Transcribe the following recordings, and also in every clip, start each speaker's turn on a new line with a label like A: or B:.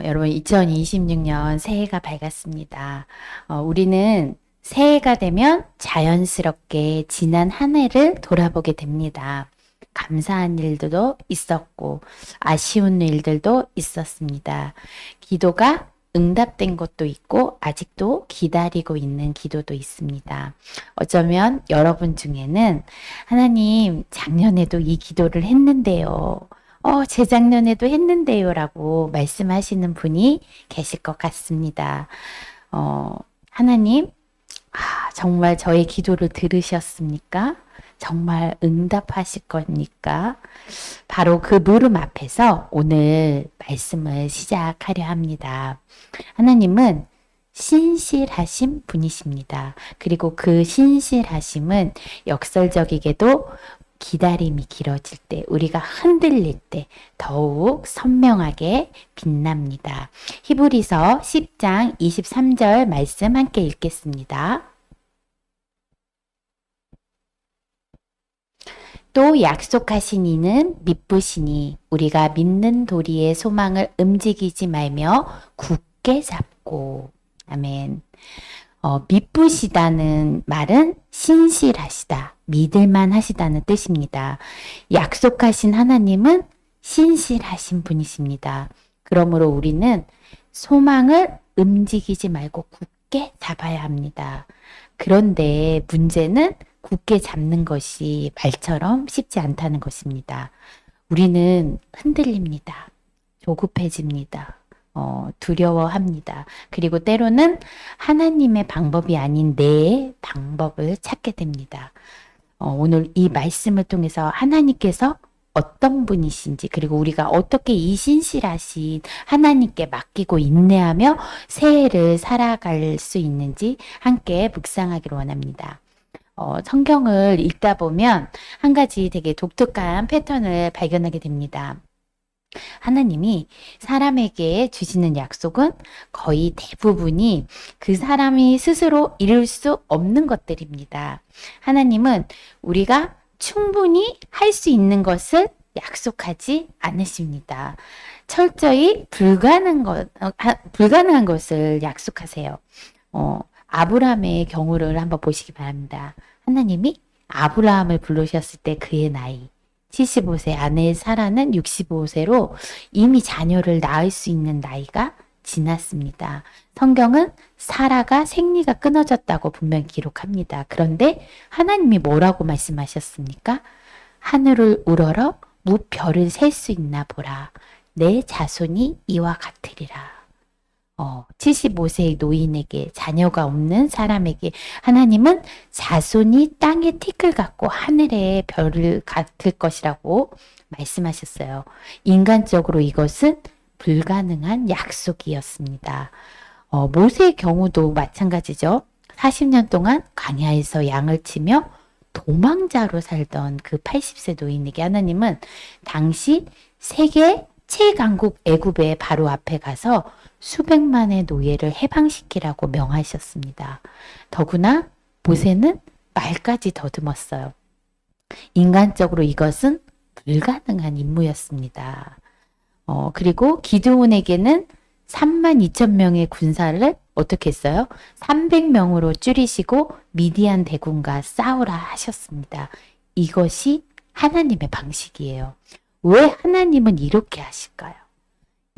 A: 여러분 2026년 새해가 밝았습니다. 우리는 새해가 되면 자연스럽게 지난 한 해를 돌아보게 됩니다. 감사한 일들도 있었고 아쉬운 일들도 있었습니다. 기도가 응답된 것도 있고 아직도 기다리고 있는 기도도 있습니다. 어쩌면 여러분 중에는 하나님 작년에도 이 기도를 했는데요. 재작년에도 했는데요. 라고 말씀하시는 분이 계실 것 같습니다. 하나님, 정말 저의 기도를 들으셨습니까? 정말 응답하실 겁니까? 바로 그 물음 앞에서 오늘 말씀을 시작하려 합니다. 하나님은 신실하신 분이십니다. 그리고 그 신실하심은 역설적이게도 기다림이 길어질 때, 우리가 흔들릴 때 더욱 선명하게 빛납니다. 히브리서 10장 23절 말씀 함께 읽겠습니다. 또 약속하신 이는 미쁘시니 우리가 믿는 도리의 소망을 움직이지 말며 굳게 잡고. 아멘. 미쁘시다는 말은 신실하시다, 믿을만 하시다는 뜻입니다. 약속하신 하나님은 신실하신 분이십니다. 그러므로 우리는 소망을 움직이지 말고 굳게 잡아야 합니다. 그런데 문제는 굳게 잡는 것이 말처럼 쉽지 않다는 것입니다. 우리는 흔들립니다. 조급해집니다. 두려워합니다. 그리고 때로는 하나님의 방법이 아닌 내 방법을 찾게 됩니다. 오늘 이 말씀을 통해서 하나님께서 어떤 분이신지, 그리고 우리가 어떻게 이 신실하신 하나님께 맡기고 인내하며 새해를 살아갈 수 있는지 함께 묵상하기를 원합니다. 성경을 읽다 보면 한 가지 되게 독특한 패턴을 발견하게 됩니다. 하나님이 사람에게 주시는 약속은 거의 대부분이 그 사람이 스스로 이룰 수 없는 것들입니다. 하나님은 우리가 충분히 할 수 있는 것을 약속하지 않으십니다. 철저히 불가능한 것을 약속하세요. 아브라함의 경우를 한번 보시기 바랍니다. 하나님이 아브라함을 부르셨을 때 그의 나이 75세, 아내 사라는 65세로 이미 자녀를 낳을 수 있는 나이가 지났습니다. 성경은 사라가 생리가 끊어졌다고 분명히 기록합니다. 그런데 하나님이 뭐라고 말씀하셨습니까? 하늘을 우러러 무별을 셀 수 있나 보라. 내 자손이 이와 같으리라. 75세의 노인에게, 자녀가 없는 사람에게 하나님은 자손이 땅의 티끌 같고 하늘의 별을 같을 것이라고 말씀하셨어요. 인간적으로 이것은 불가능한 약속이었습니다. 모세의 경우도 마찬가지죠. 40년 동안 광야에서 양을 치며 도망자로 살던 그 80세 노인에게 하나님은 당시 세계 최강국 애굽의 바로 앞에 가서 수백만의 노예를 해방시키라고 명하셨습니다. 더구나 모세는 말까지 더듬었어요. 인간적으로 이것은 불가능한 임무였습니다. 그리고 기드온에게는 3만 2천 명의 군사를 어떻게 했어요? 300명으로 줄이시고 미디안 대군과 싸우라 하셨습니다. 이것이 하나님의 방식이에요. 왜 하나님은 이렇게 하실까요?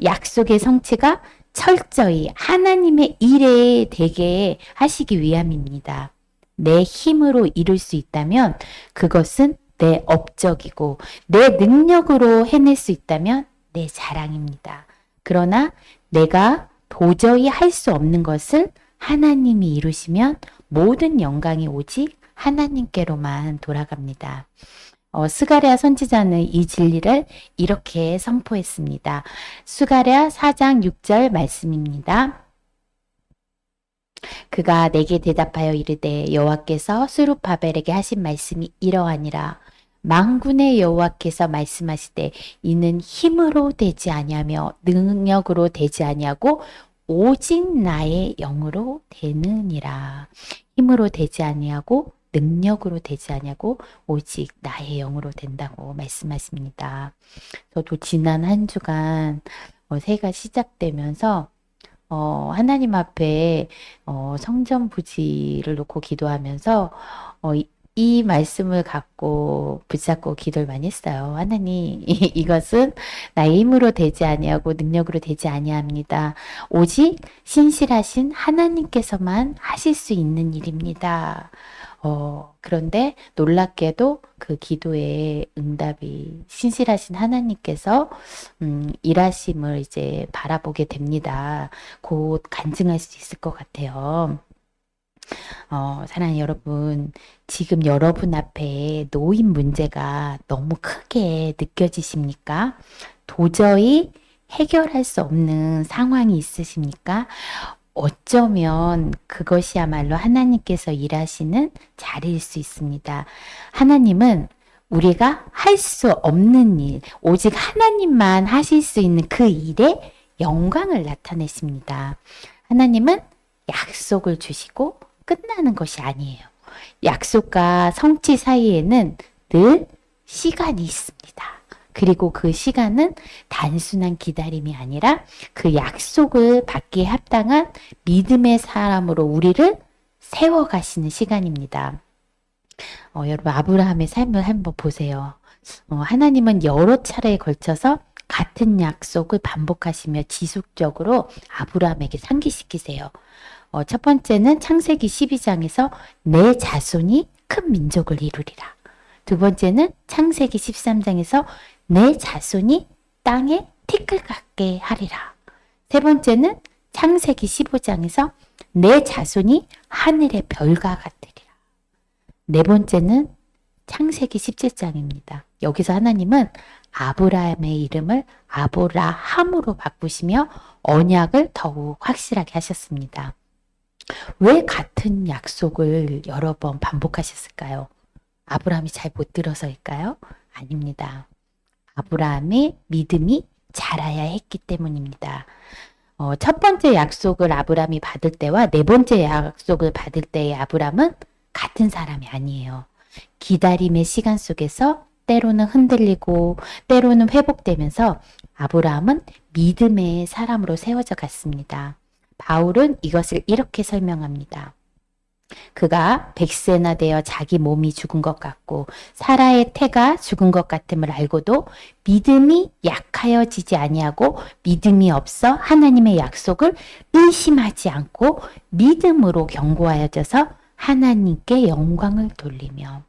A: 약속의 성취가 철저히 하나님의 일에 되게 하시기 위함입니다. 내 힘으로 이룰 수 있다면 그것은 내 업적이고, 내 능력으로 해낼 수 있다면 내 자랑입니다. 그러나 내가 도저히 할 수 없는 것을 하나님이 이루시면 모든 영광이 오직 하나님께로만 돌아갑니다. 스가랴 선지자는 이 진리를 이렇게 선포했습니다. 스가랴 4장 6절 말씀입니다. 그가 내게 대답하여 이르되 여호와께서 스룹바벨에게 하신 말씀이 이러하니라. 만군의 여호와께서 말씀하시되 이는 힘으로 되지 아니하며 능력으로 되지 아니하고 오직 나의 영으로 되느니라. 힘으로 되지 아니하고 능력으로 되지 아니하고 오직 나의 영으로 된다고 말씀하십니다. 저도 지난 한 주간 새해가 시작되면서 하나님 앞에 성전 부지를 놓고 기도하면서 이 말씀을 갖고 붙잡고 기도를 많이 했어요. 하나님, 이것은 나의 힘으로 되지 아니하고 능력으로 되지 아니합니다. 오직 신실하신 하나님께서만 하실 수 있는 일입니다. 그런데 놀랍게도 그 기도의 응답이 신실하신 하나님께서 일하심을 이제 바라보게 됩니다. 곧 간증할 수 있을 것 같아요. 사랑하는 여러분, 지금 여러분 앞에 놓인 문제가 너무 크게 느껴지십니까? 도저히 해결할 수 없는 상황이 있으십니까? 어쩌면 그것이야말로 하나님께서 일하시는 자리일 수 있습니다. 하나님은 우리가 할 수 없는 일, 오직 하나님만 하실 수 있는 그 일에 영광을 나타내십니다. 하나님은 약속을 주시고 끝나는 것이 아니에요. 약속과 성취 사이에는 늘 시간이 있습니다. 그리고 그 시간은 단순한 기다림이 아니라 그 약속을 받기에 합당한 믿음의 사람으로 우리를 세워가시는 시간입니다. 여러분 아브라함의 삶을 한번 보세요. 하나님은 여러 차례에 걸쳐서 같은 약속을 반복하시며 지속적으로 아브라함에게 상기시키세요. 첫 번째는 창세기 12장에서 내 자손이 큰 민족을 이루리라. 두 번째는 창세기 13장에서 내 자손이 땅에 티끌 같게 하리라. 세 번째는 창세기 15장에서 내 자손이 하늘의 별과 같으리라. 네 번째는 창세기 17장입니다. 여기서 하나님은 아브라함의 이름을 아브라함으로 바꾸시며 언약을 더욱 확실하게 하셨습니다. 왜 같은 약속을 여러 번 반복하셨을까요? 아브라함이 잘 못 들어서일까요? 아닙니다. 아브라함의 믿음이 자라야 했기 때문입니다. 첫 번째 약속을 아브라함이 받을 때와 네 번째 약속을 받을 때의 아브라함은 같은 사람이 아니에요. 기다림의 시간 속에서 때로는 흔들리고 때로는 회복되면서 아브라함은 믿음의 사람으로 세워져 갔습니다. 바울은 이것을 이렇게 설명합니다. 그가 100세나 되어 자기 몸이 죽은 것 같고 사라의 태가 죽은 것 같음을 알고도 믿음이 약하여지지 아니하고 믿음이 없어 하나님의 약속을 의심하지 않고 믿음으로 견고하여져서 하나님께 영광을 돌리며.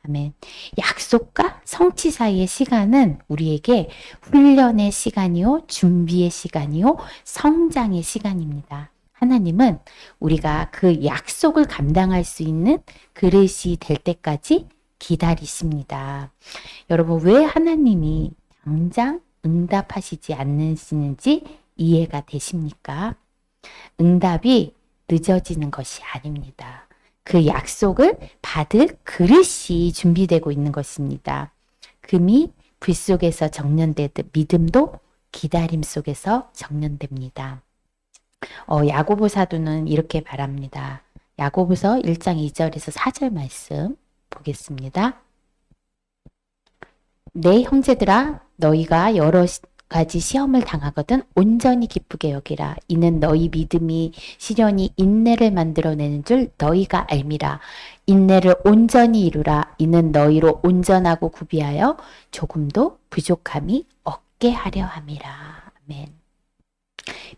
A: 아멘. 약속과 성취 사이의 시간은 우리에게 훈련의 시간이요, 준비의 시간이요, 성장의 시간입니다. 하나님은 우리가 그 약속을 감당할 수 있는 그릇이 될 때까지 기다리십니다. 여러분, 왜 하나님이 당장 응답하시지 않으시는지 이해가 되십니까? 응답이 늦어지는 것이 아닙니다. 그 약속을 받을 그릇이 준비되고 있는 것입니다. 금이 불 속에서 정련되듯 믿음도 기다림 속에서 정련됩니다. 야고보 사도는 이렇게 말합니다. 야고보서 1장 2절에서 4절 말씀 보겠습니다. 내 형제들아 너희가 여러 가지 시험을 당하거든 온전히 기쁘게 여기라. 이는 너희 믿음이 시련이 인내를 만들어내는 줄 너희가 알미라. 인내를 온전히 이루라. 이는 너희로 온전하고 구비하여 조금도 부족함이 없게 하려 함이라. 아멘.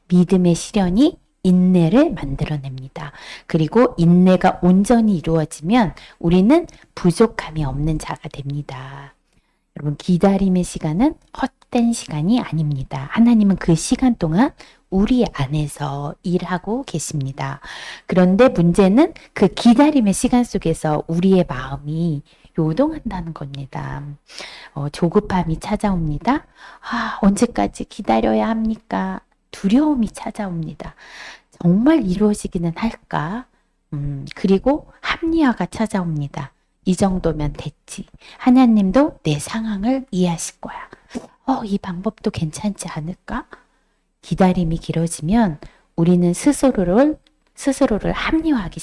A: 믿음의 시련이 인내를 만들어냅니다. 그리고 인내가 온전히 이루어지면 우리는 부족함이 없는 자가 됩니다. 여러분, 기다림의 시간은 헛된 시간이 아닙니다. 하나님은 그 시간 동안 우리 안에서 일하고 계십니다. 그런데 문제는 그 기다림의 시간 속에서 우리의 마음이 요동한다는 겁니다. 조급함이 찾아옵니다. 언제까지 기다려야 합니까? 두려움이 찾아옵니다. 정말 이루어지기는 할까? 그리고 합리화가 찾아옵니다. 이 정도면 됐지. 하나님도 내 상황을 이해하실 거야. 이 방법도 괜찮지 않을까? 기다림이 길어지면 우리는 스스로를 합리화하기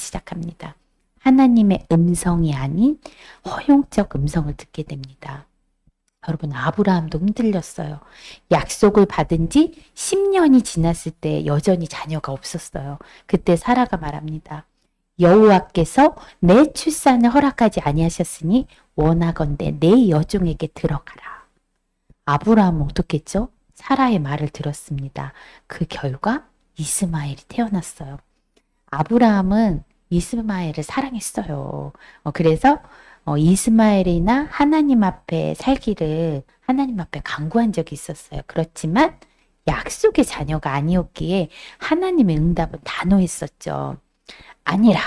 A: 여러분, 아브라함도 흔들렸어요. 약속을 받은 지 10년이 지났을 때 여전히 자녀가 없었어요. 그때 사라가 말합니다. 여호와께서 내 출산을 허락하지 아니하셨으니 원하건대 내 여종에게 들어가라. 아브라함은 어떻게 했죠? 사라의 말을 들었습니다. 그 결과 이스마엘이 태어났어요. 아브라함은 이스마엘을 사랑했어요. 그래서 이스마엘이나 하나님 앞에 살기를 하나님 앞에 간구한 적이 있었어요. 그렇지만 약속의 자녀가 아니었기에 하나님의 응답은 단호했었죠. 아니라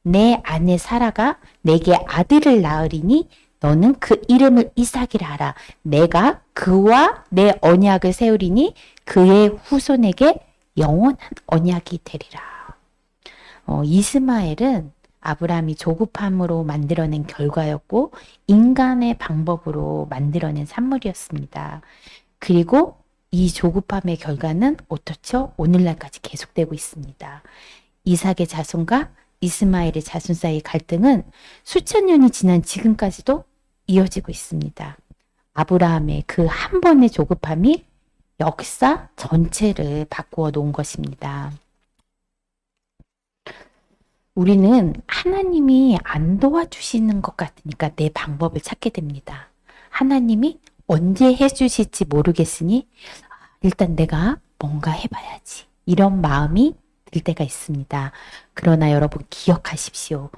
A: 내 아내 사라가 내게 아들을 낳으리니 너는 그 이름을 이삭이라 하라. 내가 그와 내 언약을 세우리니 그의 후손에게 영원한 언약이 되리라. 이스마엘은 아브라함이 조급함으로 만들어낸 결과였고 인간의 방법으로 만들어낸 산물이었습니다. 그리고 이 조급함의 결과는 어떻죠? 오늘날까지 계속되고 있습니다. 이삭의 자손과 이스마엘의 자손 사이의 갈등은 수천 년이 지난 지금까지도 이어지고 있습니다. 아브라함의 그 한 번의 조급함이 역사 전체를 바꾸어 놓은 것입니다. 우리는 하나님이 안 도와주시는 것 같으니까 내 방법을 찾게 됩니다. 하나님이 언제 해주실지 모르겠으니 일단 내가 뭔가 해봐야지. 이런 마음이 들 때가 있습니다. 그러나 여러분 기억하십시오.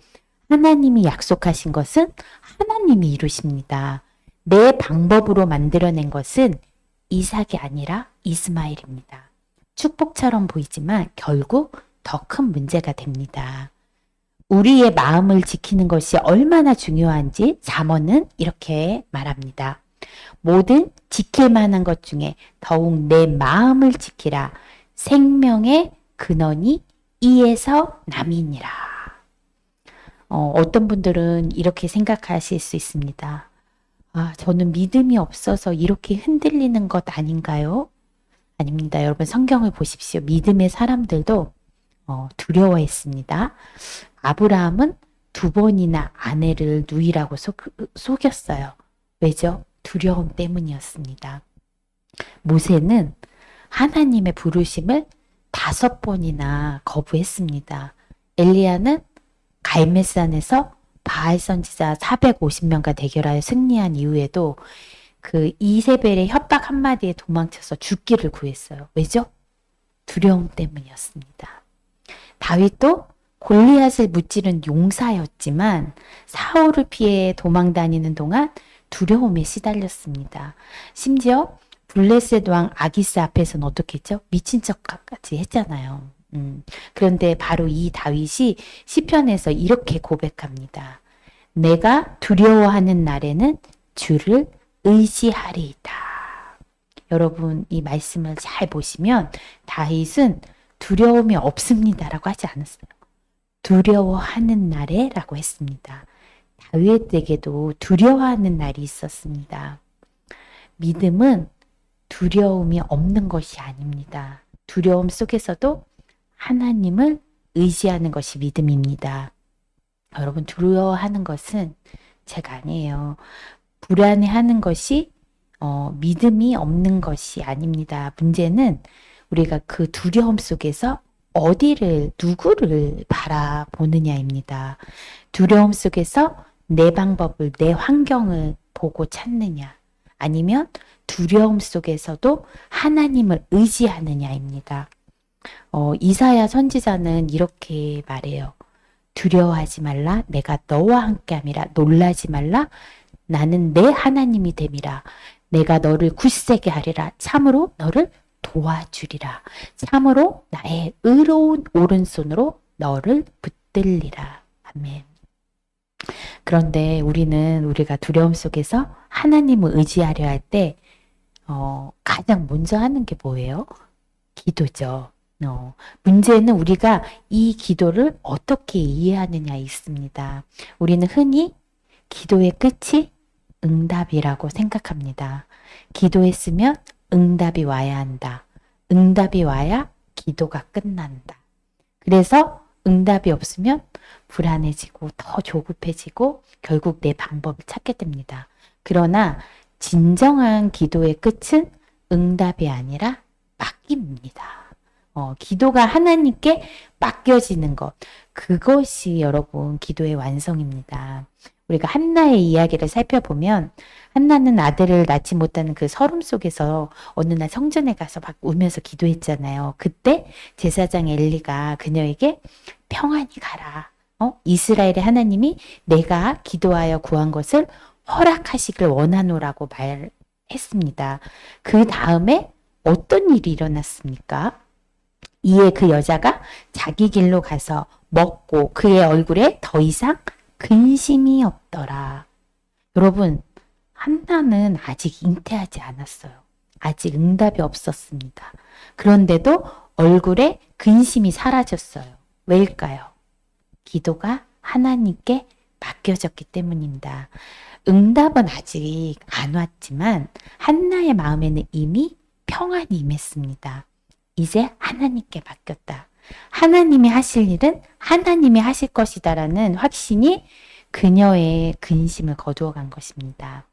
A: 하나님이 약속하신 것은 하나님이 이루십니다. 내 방법으로 만들어낸 것은 이삭이 아니라 이스마엘입니다. 축복처럼 보이지만 결국 더 큰 문제가 됩니다. 우리의 마음을 지키는 것이 얼마나 중요한지 잠언은 이렇게 말합니다. 모든 지킬 만한 것 중에 더욱 내 마음을 지키라. 생명의 근원이 이에서 남이니라. 어떤 분들은 이렇게 생각하실 수 있습니다. 아, 저는 믿음이 없어서 이렇게 흔들리는 것 아닌가요? 아닙니다. 여러분 성경을 보십시오. 믿음의 사람들도 두려워했습니다. 아브라함은 2번이나 아내를 누이라고 속였어요. 왜죠? 두려움 때문이었습니다. 모세는 하나님의 부르심을 5번이나 거부했습니다. 엘리야는 갈멜산에서 바알 선지자 450명과 대결하여 승리한 이후에도 그 이세벨의 협박 한마디에 도망쳐서 죽기를 구했어요. 왜죠? 두려움 때문이었습니다. 다윗도 골리앗을 무찌른 용사였지만 사울을 피해 도망 다니는 동안 두려움에 시달렸습니다. 심지어 블레셋 왕 아기스 앞에서는 어떻게 했죠? 미친 척까지 했잖아요. 그런데 바로 이 다윗이 시편에서 이렇게 고백합니다. 내가 두려워하는 날에는 주를 의지하리이다. 여러분 이 말씀을 잘 보시면 다윗은 두려움이 없습니다라고 하지 않았어요. 두려워하는 날에 라고 했습니다. 다윗에게도 두려워하는 날이 있었습니다. 믿음은 두려움이 없는 것이 아닙니다. 두려움 속에서도 하나님을 의지하는 것이 믿음입니다. 여러분 두려워하는 것은 제가 아니에요. 불안해하는 것이 믿음이 없는 것이 아닙니다. 문제는 우리가 그 두려움 속에서 어디를 누구를 바라보느냐입니다. 두려움 속에서 내 방법을 내 환경을 보고 찾느냐 아니면 두려움 속에서도 하나님을 의지하느냐입니다. 이사야 선지자는 이렇게 말해요. 두려워하지 말라 내가 너와 함께함이라 놀라지 말라 나는 내 하나님이 됨이라 내가 너를 굳세게 하리라 참으로 너를 도와주리라 참으로 나의 의로운 오른손으로 너를 붙들리라. 아멘. 그런데 우리가 두려움 속에서 하나님을 의지하려 할 때 가장 먼저 하는 게 뭐예요? 기도죠. 문제는 우리가 이 기도를 어떻게 이해하느냐에 있습니다. 우리는 흔히 기도의 끝이 응답이라고 생각합니다. 기도했으면 응답이 와야 한다. 응답이 와야 기도가 끝난다. 그래서 응답이 없으면 불안해지고 더 조급해지고 결국 내 방법을 찾게 됩니다. 그러나 진정한 기도의 끝은 응답이 아니라 맡김입니다. 기도가 하나님께 맡겨지는 것. 그것이 여러분 기도의 완성입니다. 우리가 한나의 이야기를 살펴보면 한나는 아들을 낳지 못하는 그 서름 속에서 어느 날 성전에 가서 막 울면서 기도했잖아요. 그때 제사장 엘리가 그녀에게 평안히 가라. 이스라엘의 하나님이 내가 기도하여 구한 것을 허락하시길 원하노라고 말했습니다. 그 다음에 어떤 일이 일어났습니까? 이에 그 여자가 자기 길로 가서 먹고 그의 얼굴에 더 이상 근심이 없더라. 여러분, 한나는 아직 잉태하지 않았어요. 아직 응답이 없었습니다. 그런데도 얼굴에 근심이 사라졌어요. 왜일까요? 기도가 하나님께 맡겨졌기 때문입니다. 응답은 아직 안 왔지만 한나의 마음에는 이미 평안이 임했습니다. 이제 하나님께 맡겼다. 하나님이 하실 일은 하나님이 하실 것이다라는 확신이 그녀의 근심을 거두어 간 것입니다.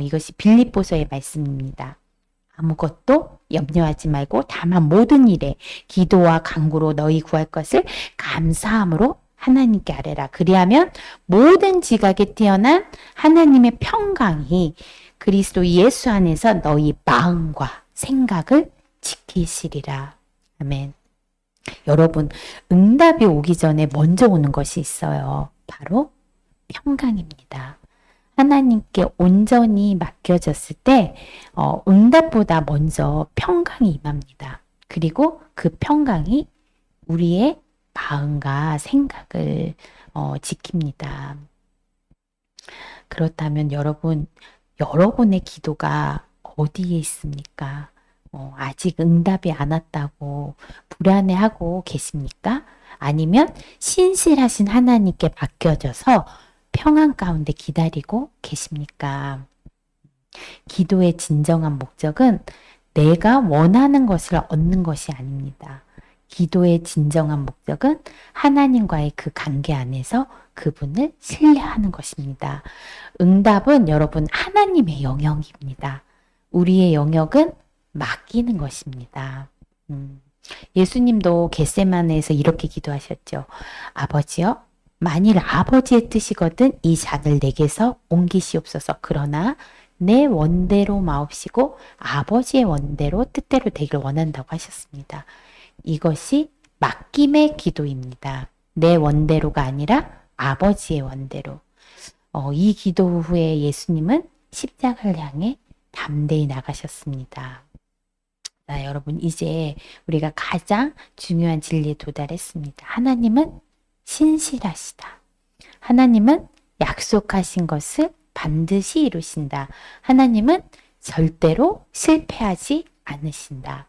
A: 이것이 빌립보서의 말씀입니다. 아무것도 염려하지 말고 다만 모든 일에 기도와 간구로 너희 구할 것을 감사함으로 하나님께 아뢰라. 그리하면 모든 지각에 태어난 하나님의 평강이 그리스도 예수 안에서 너희 마음과 생각을 지키시리라. 아멘. 여러분, 응답이 오기 전에 먼저 오는 것이 있어요. 바로 평강입니다. 하나님께 온전히 맡겨졌을 때 응답보다 먼저 평강이 임합니다. 그리고 그 평강이 우리의 마음과 생각을 지킵니다. 그렇다면 여러분의 기도가 어디에 있습니까? 아직 응답이 안 왔다고 불안해하고 계십니까? 아니면 신실하신 하나님께 맡겨져서 평안 가운데 기다리고 계십니까? 기도의 진정한 목적은 내가 원하는 것을 얻는 것이 아닙니다. 기도의 진정한 목적은 하나님과의 그 관계 안에서 그분을 신뢰하는 것입니다. 응답은 여러분 하나님의 영역입니다. 우리의 영역은 맡기는 것입니다. 예수님도 겟세마네에서 이렇게 기도하셨죠. 아버지여, 만일 아버지의 뜻이거든 이 잔을 내게서 옮기시옵소서. 그러나 내 원대로 마옵시고 아버지의 원대로 뜻대로 되길 원한다고 하셨습니다. 이것이 맡김의 기도입니다. 내 원대로가 아니라 아버지의 원대로. 이 기도 후에 예수님은 십자가를 향해 담대히 나가셨습니다. 자, 여러분 이제 우리가 가장 중요한 진리에 도달했습니다. 하나님은 신실하시다. 하나님은 약속하신 것을 반드시 이루신다. 하나님은 절대로 실패하지 않으신다.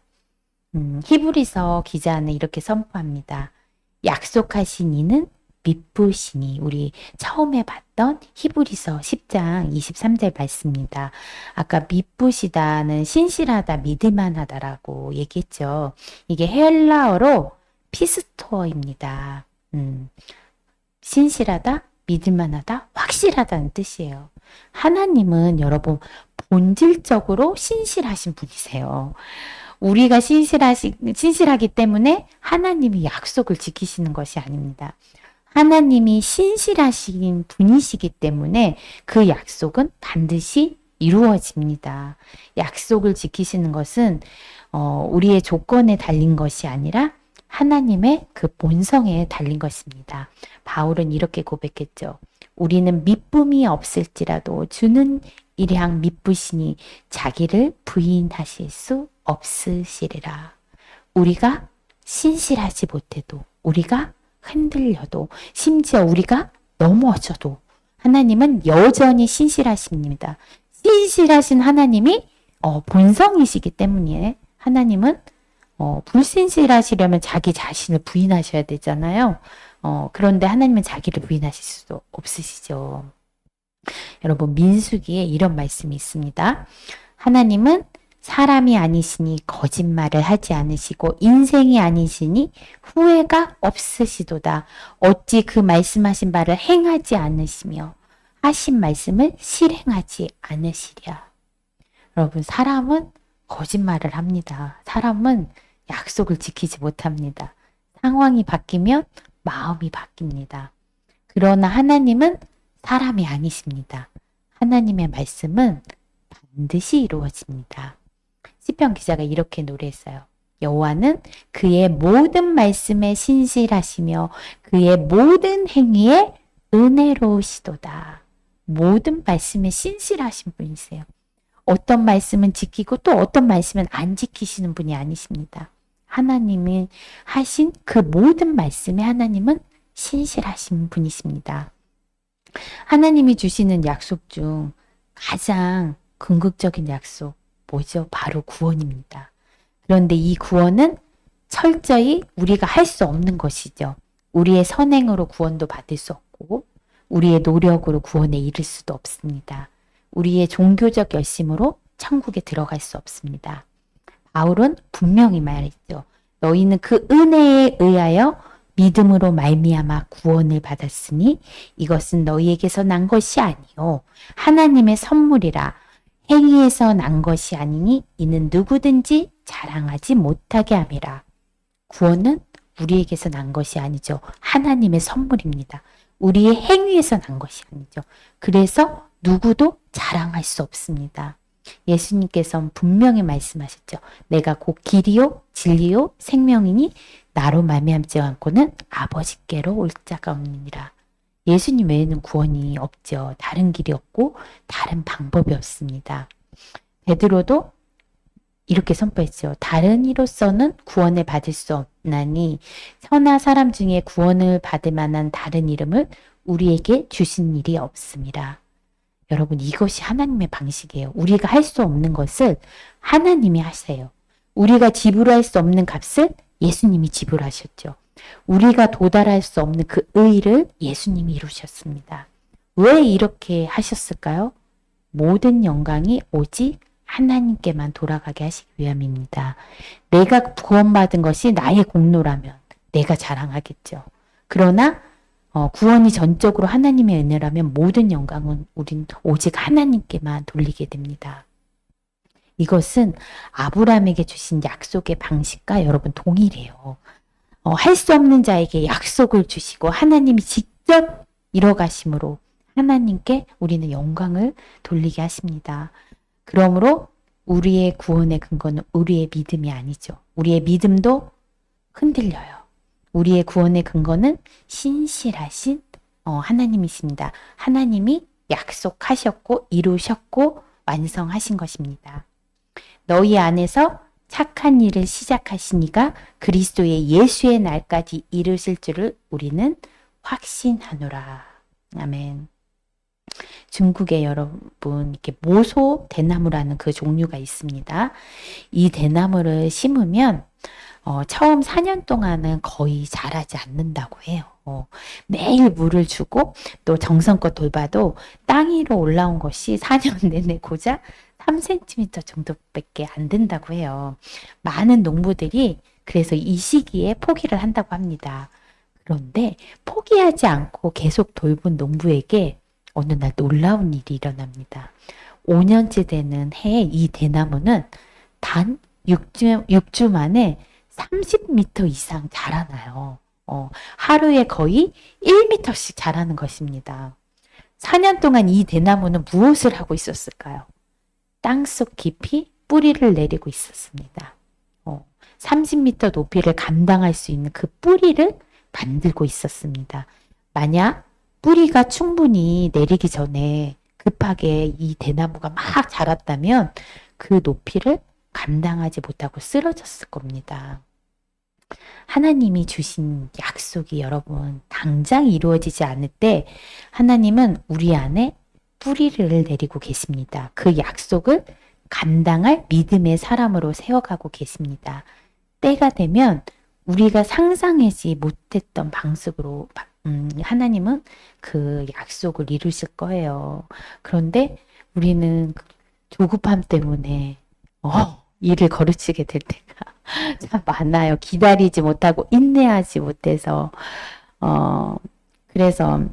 A: 히브리서 기자는 이렇게 선포합니다. 약속하신 이는 미쁘시니. 우리 처음에 봤던 히브리서 10장 23절 말씀입니다. 아까 미쁘시다는 신실하다, 믿을만하다라고 얘기했죠. 이게 헬라어로 피스토어입니다. 신실하다, 믿을만하다, 확실하다는 뜻이에요. 하나님은 여러분 본질적으로 신실하신 분이세요. 우리가 신실하기 때문에 하나님이 약속을 지키시는 것이 아닙니다. 하나님이 신실하신 분이시기 때문에 그 약속은 반드시 이루어집니다. 약속을 지키시는 것은 우리의 조건에 달린 것이 아니라 하나님의 그 본성에 달린 것입니다. 바울은 이렇게 고백했죠. 우리는 미쁨이 없을지라도 주는 일향 미쁘시니 자기를 부인하실 수 없으시리라. 우리가 신실하지 못해도, 우리가 흔들려도, 심지어 우리가 넘어져도 하나님은 여전히 신실하십니다. 신실하신 하나님이 본성이시기 때문에 하나님은 불신실하시려면 자기 자신을 부인하셔야 되잖아요. 그런데 하나님은 자기를 부인하실 수도 없으시죠. 여러분 민수기에 이런 말씀이 있습니다. 하나님은 사람이 아니시니 거짓말을 하지 않으시고 인생이 아니시니 후회가 없으시도다. 어찌 그 말씀하신 바를 행하지 않으시며 하신 말씀을 실행하지 않으시랴. 여러분, 사람은 거짓말을 합니다. 사람은 약속을 지키지 못합니다. 상황이 바뀌면 마음이 바뀝니다. 그러나 하나님은 사람이 아니십니다. 하나님의 말씀은 반드시 이루어집니다. 시편 기자가 이렇게 노래했어요. 여호와는 그의 모든 말씀에 신실하시며 그의 모든 행위에 은혜로우시도다. 모든 말씀에 신실하신 분이세요. 어떤 말씀은 지키고 또 어떤 말씀은 안 지키시는 분이 아니십니다. 하나님이 하신 그 모든 말씀에 하나님은 신실하신 분이십니다. 하나님이 주시는 약속 중 가장 궁극적인 약속 뭐죠? 바로 구원입니다. 그런데 이 구원은 철저히 우리가 할 수 없는 것이죠. 우리의 선행으로 구원도 받을 수 없고 우리의 노력으로 구원에 이를 수도 없습니다. 우리의 종교적 열심으로 천국에 들어갈 수 없습니다. 바울은 분명히 말했죠. 너희는 그 은혜에 의하여 믿음으로 말미암아 구원을 받았으니 이것은 너희에게서 난 것이 아니요 하나님의 선물이라. 행위에서 난 것이 아니니 이는 누구든지 자랑하지 못하게 함이라. 구원은 우리에게서 난 것이 아니죠. 하나님의 선물입니다. 우리의 행위에서 난 것이 아니죠. 그래서 누구도 자랑할 수 없습니다. 예수님께서는 분명히 말씀하셨죠. 내가 곧 길이요 진리요 생명이니 나로 말미암지 않고는 아버지께로 올 자가 없느니라. 예수님 외에는 구원이 없죠. 다른 길이 없고 다른 방법이 없습니다. 베드로도 이렇게 선포했죠. 다른 이로서는 구원을 받을 수 없나니 천하 사람 중에 구원을 받을 만한 다른 이름을 우리에게 주신 일이 없습니다. 여러분, 이것이 하나님의 방식이에요. 우리가 할 수 없는 것을 하나님이 하세요. 우리가 지불할 수 없는 값을 예수님이 지불하셨죠. 우리가 도달할 수 없는 그 의의를 예수님이 이루셨습니다. 왜 이렇게 하셨을까요? 모든 영광이 오직 하나님께만 돌아가게 하시기 위함입니다. 내가 구원받은 것이 나의 공로라면 내가 자랑하겠죠. 그러나 구원이 전적으로 하나님의 은혜라면 모든 영광은 우린 오직 하나님께만 돌리게 됩니다. 이것은 아브라함에게 주신 약속의 방식과 여러분 동일해요. 할 수 없는 자에게 약속을 주시고 하나님이 직접 이뤄가심으로 하나님께 우리는 영광을 돌리게 하십니다. 그러므로 우리의 구원의 근거는 우리의 믿음이 아니죠. 우리의 믿음도 흔들려요. 우리의 구원의 근거는 신실하신 하나님이십니다. 하나님이 약속하셨고 이루셨고 완성하신 것입니다. 너희 안에서 착한 일을 시작하시니가 그리스도의 예수의 날까지 이루실 줄을 우리는 확신하노라. 아멘. 중국에 여러분 이렇게 모소 대나무라는 그 종류가 있습니다. 이 대나무를 심으면 처음 4년 동안은 거의 자라지 않는다고 해요. 매일 물을 주고 또 정성껏 돌봐도 땅 위로 올라온 것이 4년 내내 고작 3cm 정도밖에 안 된다고 해요. 많은 농부들이 그래서 이 시기에 포기를 한다고 합니다. 그런데 포기하지 않고 계속 돌본 농부에게 어느 날 놀라운 일이 일어납니다. 5년째 되는 해에 이 대나무는 단 6주 만에 30m 이상 자라나요. 하루에 거의 1m씩 자라는 것입니다. 4년 동안 이 대나무는 무엇을 하고 있었을까요? 땅속 깊이 뿌리를 내리고 있었습니다. 30m 높이를 감당할 수 있는 그 뿌리를 만들고 있었습니다. 만약 뿌리가 충분히 내리기 전에 급하게 이 대나무가 막 자랐다면 그 높이를 감당하지 못하고 쓰러졌을 겁니다. 하나님이 주신 약속이 여러분 당장 이루어지지 않을 때 하나님은 우리 안에 뿌리를 내리고 계십니다. 그 약속을 감당할 믿음의 사람으로 세워가고 계십니다. 때가 되면 우리가 상상하지 못했던 방식으로 하나님은 그 약속을 이루실 거예요. 그런데 우리는 조급함 때문에 일을 거르치게 될 때가 참 많아요. 기다리지 못하고 인내하지 못해서 그래서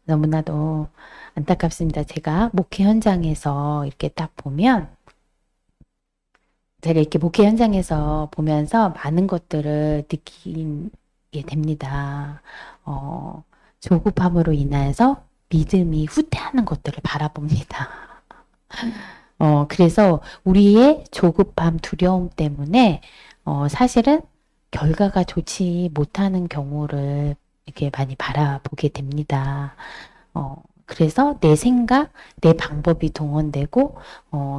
A: 너무나도 안타깝습니다. 제가 목회 현장에서 이렇게 딱 보면 제가 이렇게 목회 현장에서 보면서 많은 것들을 느끼게 됩니다. 어, 조급함으로 인해서 믿음이 후퇴하는 것들을 바라봅니다. 그래서 우리의 조급함, 두려움 때문에 사실은 결과가 좋지 못하는 경우를 이렇게 많이 바라보게 됩니다. 그래서 내 생각, 내 방법이 동원되고,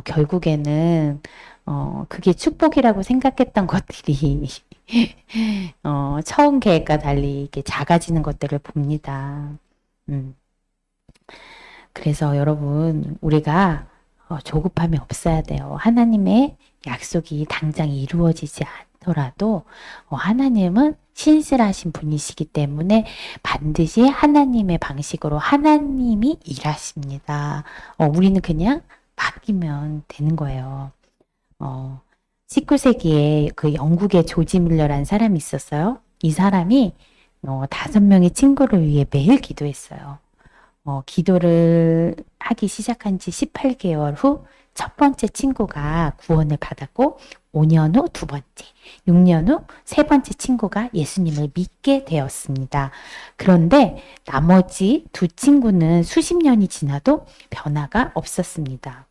A: 결국에는, 그게 축복이라고 생각했던 것들이, 처음 계획과 달리 이렇게 작아지는 것들을 봅니다. 음. 그래서 여러분, 우리가 조급함이 없어야 돼요. 하나님의 약속이 당장 이루어지지 않더라도 하나님은 신실하신 분이시기 때문에 반드시 하나님의 방식으로 하나님이 일하십니다. 우리는 그냥 맡기면 되는 거예요. 19세기에 그 영국의 조지 밀러라는 사람이 있었어요. 이 사람이 5명의 친구를 위해 매일 기도했어요. 기도를 하기 시작한 지 18개월 후 첫 번째 친구가 구원을 받았고 5년 후 두 번째, 6년 후 세 번째 친구가 예수님을 믿게 되었습니다. 그런데 나머지 두 친구는 수십 년이 지나도 변화가 없었습니다.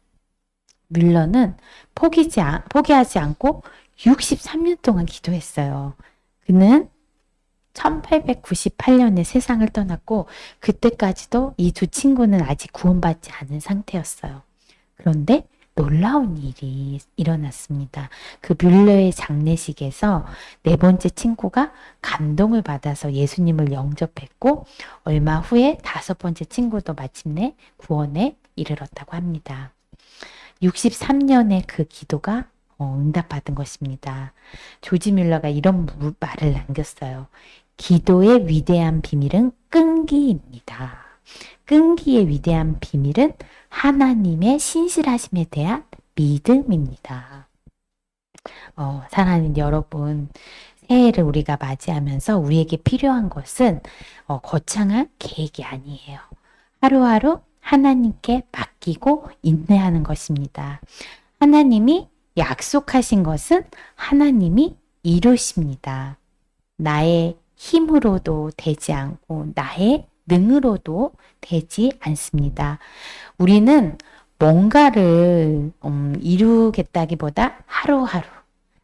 A: 뮬러는 포기하지 않고 63년 동안 기도했어요. 그는 1898년에 세상을 떠났고 그때까지도 이 두 친구는 아직 구원받지 않은 상태였어요. 그런데 놀라운 일이 일어났습니다. 그 뮬러의 장례식에서 네 번째 친구가 감동을 받아서 예수님을 영접했고 얼마 후에 다섯 번째 친구도 마침내 구원에 이르렀다고 합니다. 63년의 그 기도가 응답받은 것입니다. 조지 뮬러가 이런 말을 남겼어요. 기도의 위대한 비밀은 끈기입니다. 끈기의 위대한 비밀은 하나님의 신실하심에 대한 믿음입니다. 사랑하는 여러분, 새해를 우리가 맞이하면서 우리에게 필요한 것은 거창한 계획이 아니에요. 하루하루 하나님께 맡기고 인내하는 것입니다. 하나님이 약속하신 것은 하나님이 이루십니다. 나의 힘으로도 되지 않고 나의 능으로도 되지 않습니다. 우리는 뭔가를 이루겠다기보다 하루하루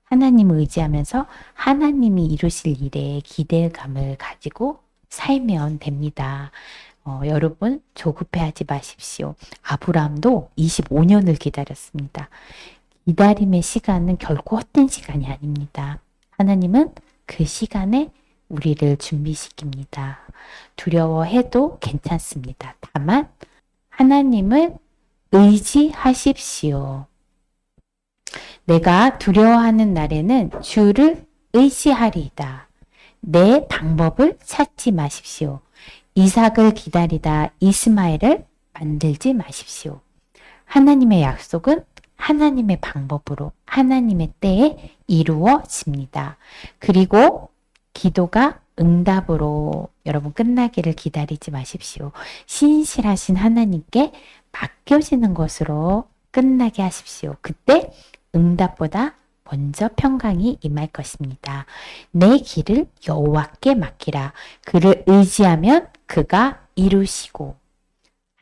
A: 하나님을 의지하면서 하나님이 이루실 일에 기대감을 가지고 살면 됩니다. 여러분 조급해하지 마십시오. 아브라함도 25년을 기다렸습니다. 기다림의 시간은 결코 헛된 시간이 아닙니다. 하나님은 그 시간에 우리를 준비시킵니다. 두려워해도 괜찮습니다. 다만 하나님을 의지하십시오. 내가 두려워하는 날에는 주를 의지하리이다. 내 방법을 찾지 마십시오. 이삭을 기다리다 이스마엘을 만들지 마십시오. 하나님의 약속은 하나님의 방법으로 하나님의 때에 이루어집니다. 그리고 기도가 응답으로 여러분 끝나기를 기다리지 마십시오. 신실하신 하나님께 맡겨지는 것으로 끝나게 하십시오. 그때 응답보다 먼저 평강이 임할 것입니다. 내 길을 여호와께 맡기라. 그를 의지하면 그가 이루시고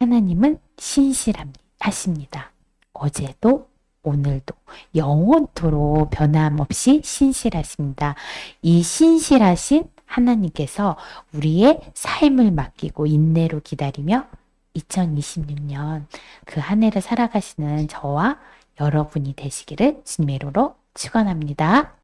A: 하나님은 신실하십니다. 어제도 오늘도 영원토록 변함없이 신실하십니다. 이 신실하신 하나님께서 우리의 삶을 맡기고 인내로 기다리며 2026년 그 한 해를 살아가시는 저와 여러분이 되시기를 주님의 이름으로 축원합니다.